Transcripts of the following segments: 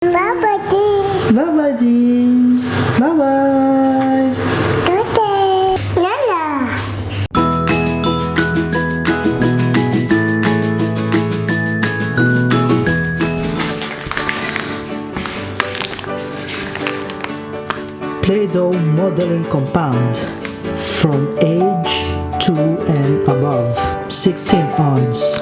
Bye-bye. Bye-bye, Jean. Bye-bye. Okay. Nana. Play-Doh modeling compound from age 2 and above, 16 ounce.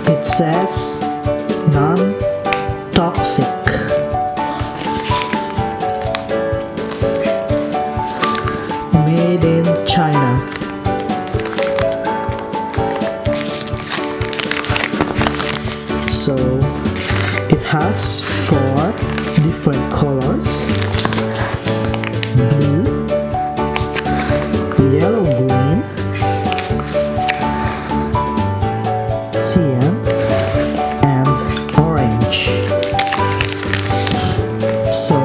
It says non-toxic. Made in China. So it has 4 different colors: blue, yellow, green, cyan, and orange. So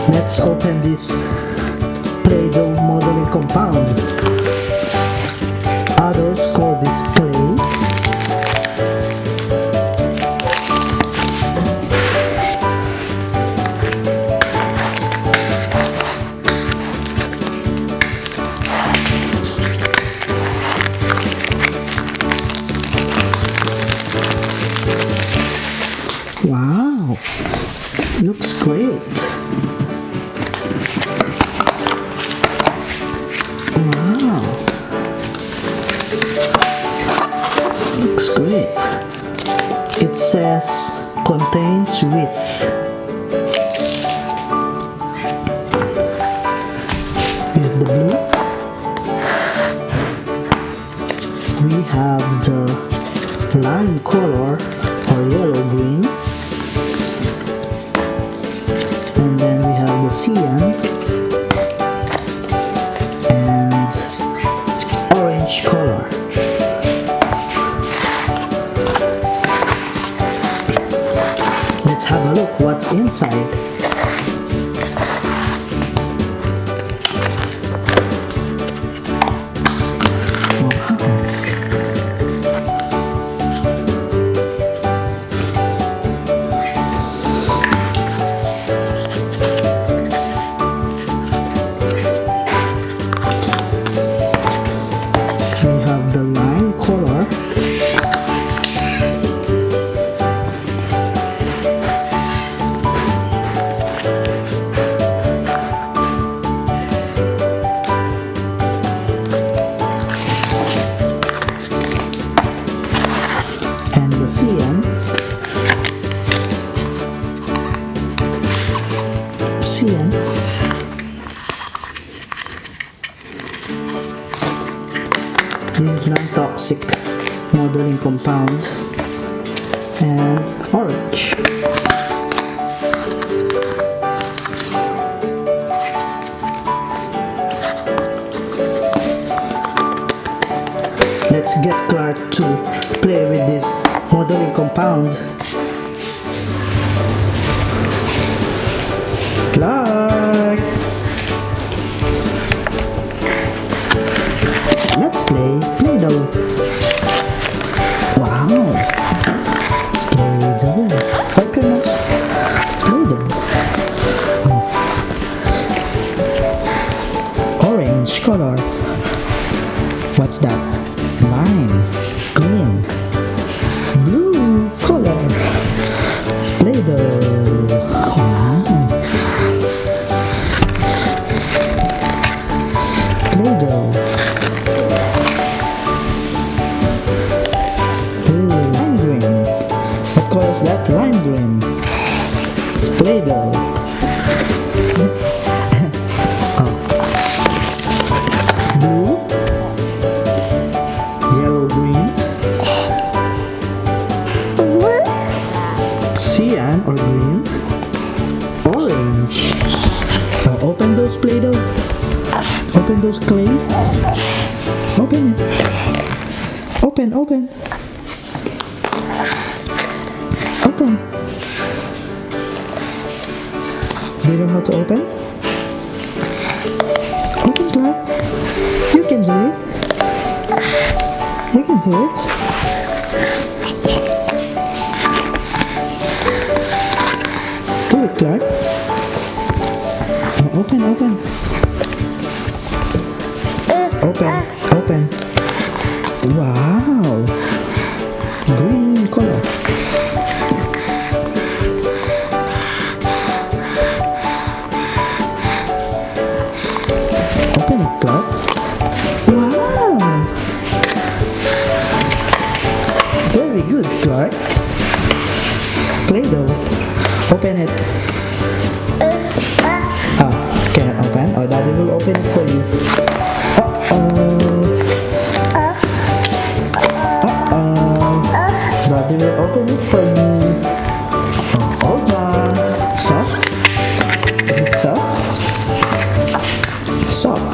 let's open this Play-Doh modeling compound. Others call this clay. Wow, looks great. Wow, looks great. It says contains with. We have the blue. We have the lime color or yellow green. And then we have the cyan and orange color. Let's have a look what's inside. We have the lime color. And the cyan. Cyan. This is non-toxic modeling compound, and orange. Let's get Clarke to play with this modeling compound. Clarke! Let's play Play-Doh. Wow! Play-Doh. Wipe your nose. Play-Doh. Orange color. What's that? Lime. Green. Blue color. Play-Doh. Wow. Play-Doh. Lime green. What color is that? Lime green. Play-Doh. Oh. Blue. Yellow green. Cyan or green. Orange. Oh, open those Play-Doh. Open those clay. Open it. Open. Do you know how to open? Open, Clarke. You can do it. You can do it. Do it, Clarke. Oh, open. Open. Wow. Green color. Open it, Clarke. Wow. Very good, Clarke. Play-Doh. Open it. Can I open? Oh, Daddy will open it for you. Daddy will open it for you. Oh, hold on. Soft? Is it soft? Soft.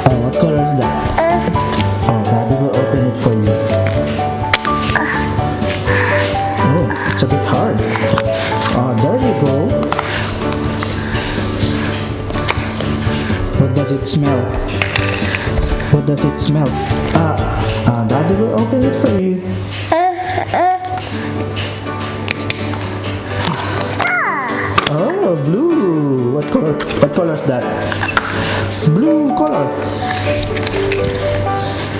Oh, what color is that? Oh, Daddy will open it for you. Oh, it's a bit hard. Oh, there you go. What does it smell? What does it smell? Daddy will open it for you. Oh, blue. What color? What color is that? Blue color.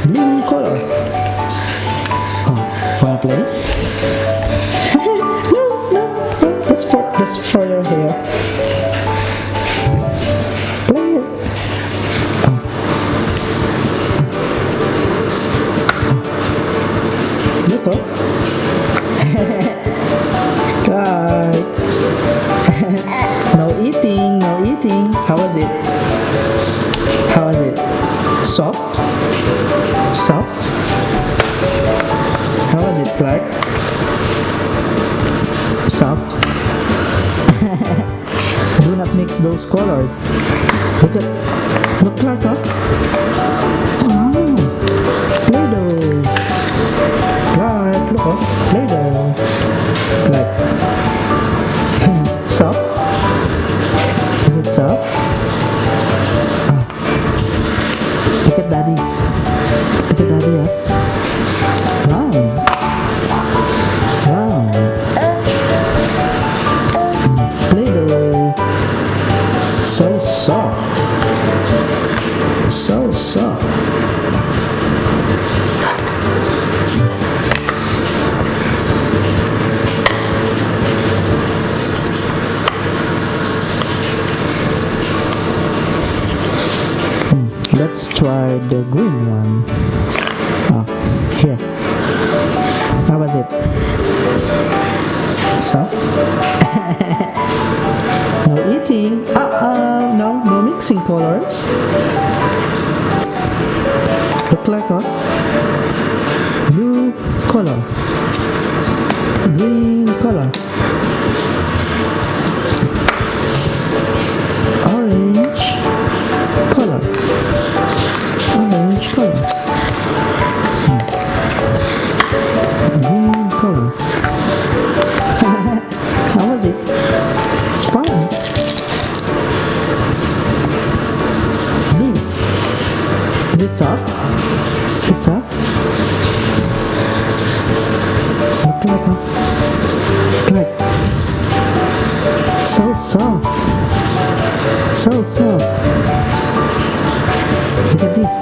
Blue color. Oh, wanna play? No. That's for your hair. Play it. Look up. Clarke. No eating. How was it? Soft? How was it, Clarke? Soft? Do not mix those colors. Look, Clarke, huh? Wow. Play-Doh. Clarke, look, Play-Doh. Like, soft? Is it soft? Look at Daddy. Huh? Wow. Play-Doh. So soft. Let's try the green one. Here. How was it? Soft? No eating. No mixing colors. Look like what? Blue color. Green color. Orange color. Green color. How was it? It's fun. Blue. Is it soft? Look like so soft. Look at this.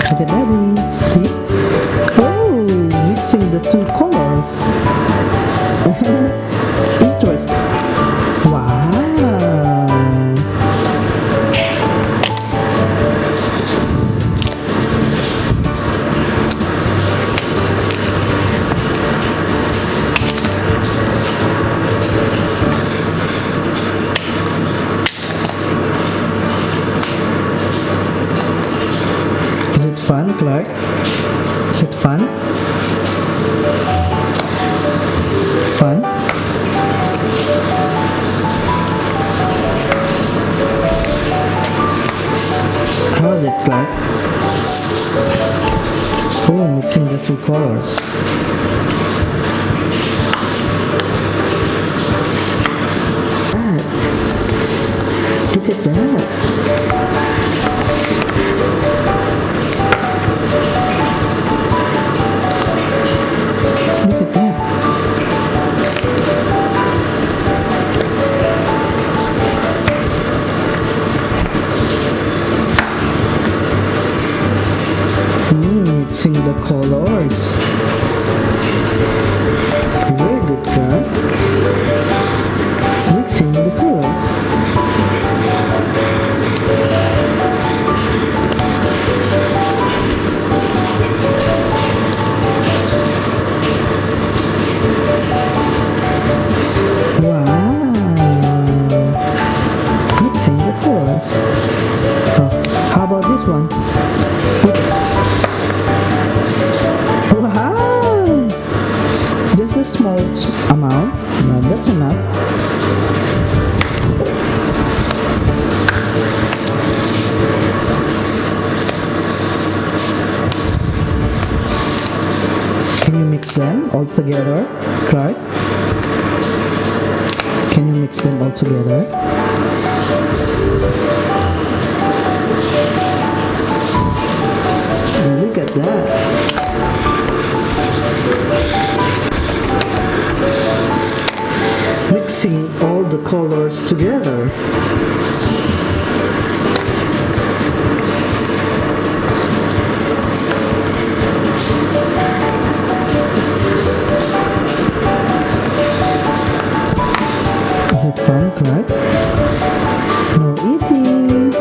Look at Daddy. See? Oh, mixing the two colors. Interesting. Wow. Fun, Clarke? Is it fun? Fun? How is it, Clarke? the two colors. Look at that. Look at that. Mixing the colors. Very good, Clarke. Mixing the colors. Mixing the colors. Oh, how about this one? Wow! Just a small amount. No, that's enough. Can you mix them all together, Clarke? Can you mix them all together? Look at that. Mixing all the colors together. Is it fun, Clarke? No eating.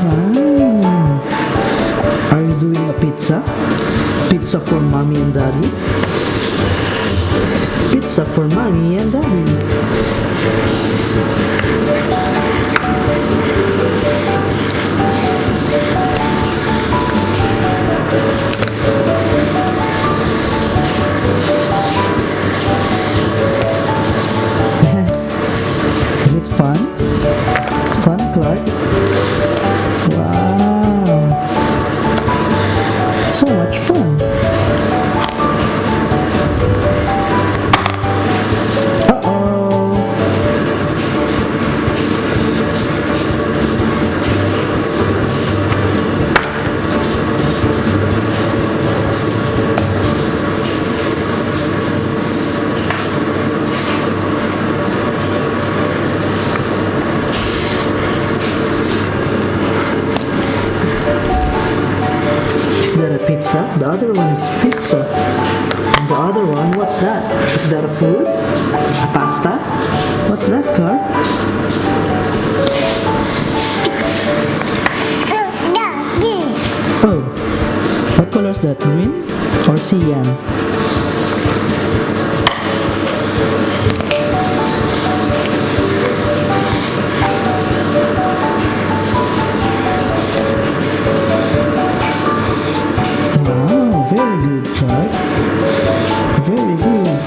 Wow. Are you doing a pizza? Pizza for mommy and daddy? Pizza for mommy and daddy. Is it fun? Fun, Clarke? Wow. So much fun. Is that a pizza? The other one is pizza. And the other one, what's that? Is that a food? A pasta? What's that, Clarke? Oh, what color is that? Green or cyan? Wow, very good, Clarke. Very good.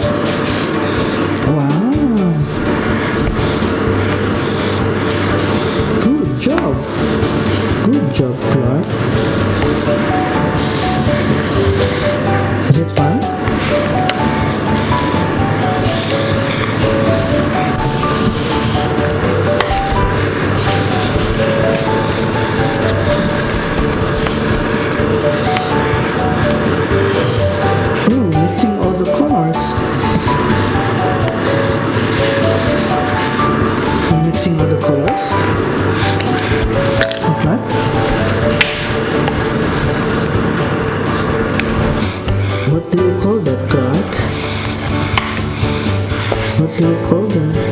Wow. Good job. Good job, Clarke. Is it fun? Mixing all the colors. Mixing all the colors. Okay. What do you call that, Clarke? What do you call that?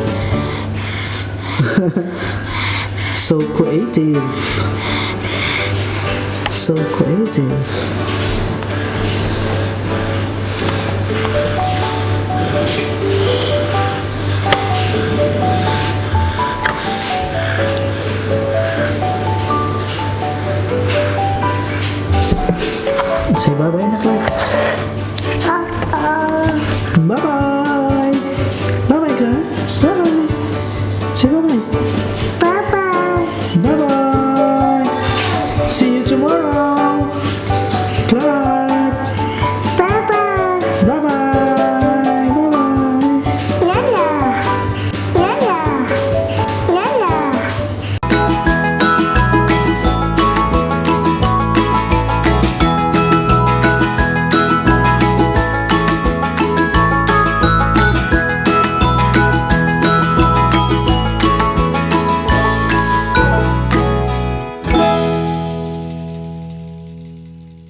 So creative. So creative. Say bye-bye na,